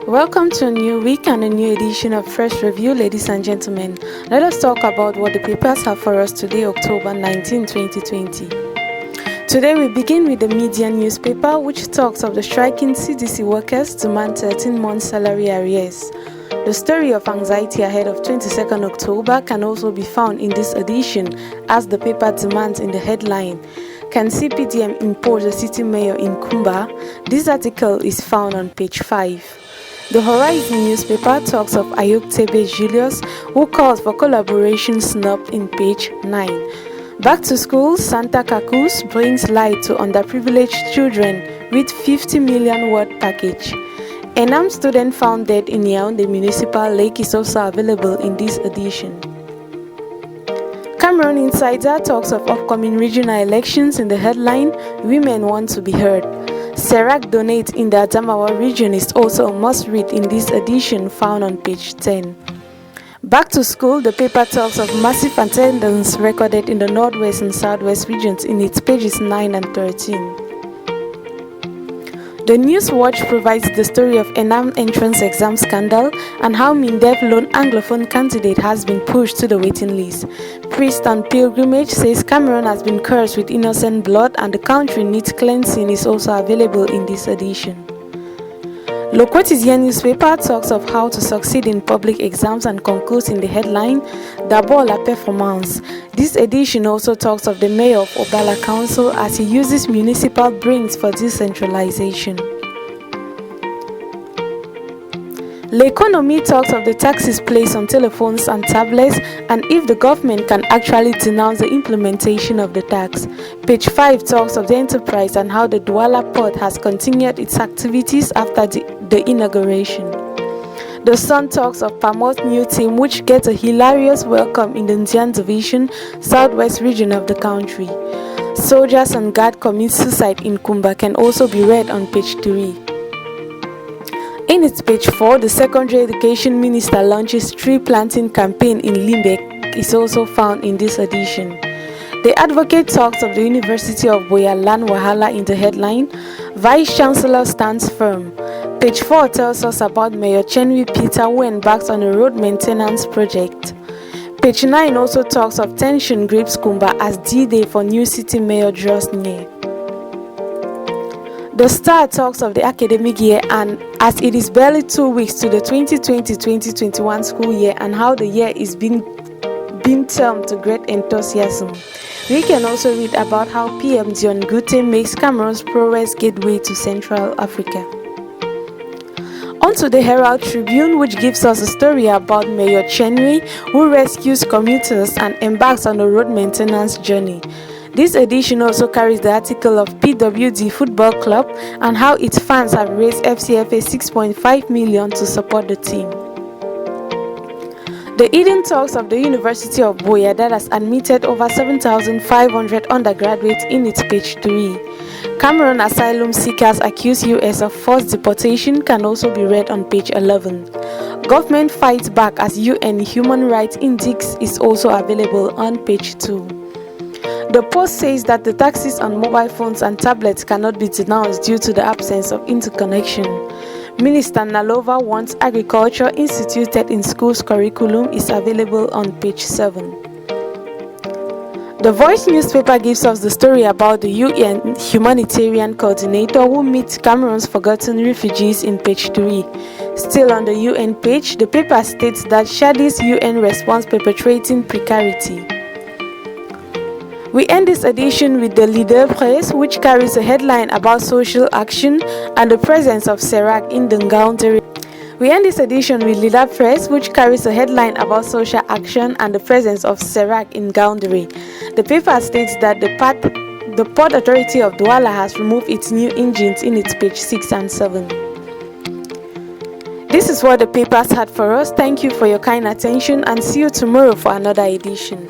Welcome to a new week and a new edition of Fresh Review, ladies and gentlemen. Let us talk about what the papers have for us today, October 19, 2020. Today we begin with the Media newspaper, which talks of the striking CDC workers demand 13-month salary arrears. The story of anxiety ahead of 22nd October can also be found in this edition, as the paper demands in the headline. Can CPDM impose a city mayor in Kumba? This article is found on page 5. The Horizon newspaper talks of Ayok Julius, who calls for collaboration snubbed in page 9. Back to school, Santa Kakus brings light to underprivileged children with 50 million word package. Enam student found dead in Yaoundé Municipal Lake is also available in this edition. Cameroun Insider talks of upcoming regional elections in the headline, Women Want to be Heard. Serac Donate in the Adamawa region is also a must-read in this edition found on page 10. Back to school, the paper talks of massive attendance recorded in the Northwest and Southwest regions in its pages 9 and 13. The News Watch provides the story of Enam entrance exam scandal and how Mindef lone Anglophone candidate has been pushed to the waiting list. Priest and Pilgrimage says Cameroon has been cursed with innocent blood and the country needs cleansing is also available in this edition. Le Quotidien newspaper talks of how to succeed in public exams and concludes in the headline, D'abord la performance. This edition also talks of the mayor of Obala Council as he uses municipal brains for decentralization. L'Economie talks of the taxes placed on telephones and tablets and if the government can actually denounce the implementation of the tax. Page 5 talks of the enterprise and how the Douala port has continued its activities after the inauguration. The Sun talks of Pamo's new team, which gets a hilarious welcome in the Ndian Division, southwest region of the country. Soldiers and guard commit suicide in Kumba can also be read on page 3. In its page 4, the Secondary Education Minister launches tree planting campaign in Limbe is also found in this edition. The Advocate talks of the University of Boya land wahala in the headline, Vice Chancellor stands firm. Page 4 tells us about Mayor Chenwi Peter who embarks on a road maintenance project. Page 9 also talks of tension grips Kumba as D-Day for new city mayor draws near. The Star talks of the academic year and as it is barely 2 weeks to the 2020-2021 school year and how the year is being termed to great enthusiasm. We can also read about how PM Dion Gute makes Cameroon's prowess gateway to Central Africa. On to the Herald Tribune, which gives us a story about Mayor Chenwi, who rescues commuters and embarks on a road maintenance journey. This edition also carries the article of PWD Football Club and how its fans have raised FCFA 6.5 million to support the team. The Eden talks of the University of Boya that has admitted over 7,500 undergraduates in its page 3. Cameroon asylum seekers accuse US of forced deportation can also be read on page 11. Government fights back as UN Human Rights Index is also available on page 2. The Post says that the taxes on mobile phones and tablets cannot be denounced due to the absence of interconnection. Minister Nalova wants agriculture instituted in schools curriculum is available on page 7. The Voice newspaper gives us the story about the UN humanitarian coordinator who meets Cameroon's forgotten refugees in page 3. Still on the UN page, the paper states that Shadi's UN response perpetuating precarity. We end this edition with the Leader Press, which carries a headline about social action and the presence of Serac in the Ngaoundé. We end this edition with Leader Press, which carries a headline about social action and the presence of Serac in Ngaoundé. The paper states that the Port Authority of Douala has removed its new engines in its page 6 and 7. This is what the papers had for us. Thank you for your kind attention and see you tomorrow for another edition.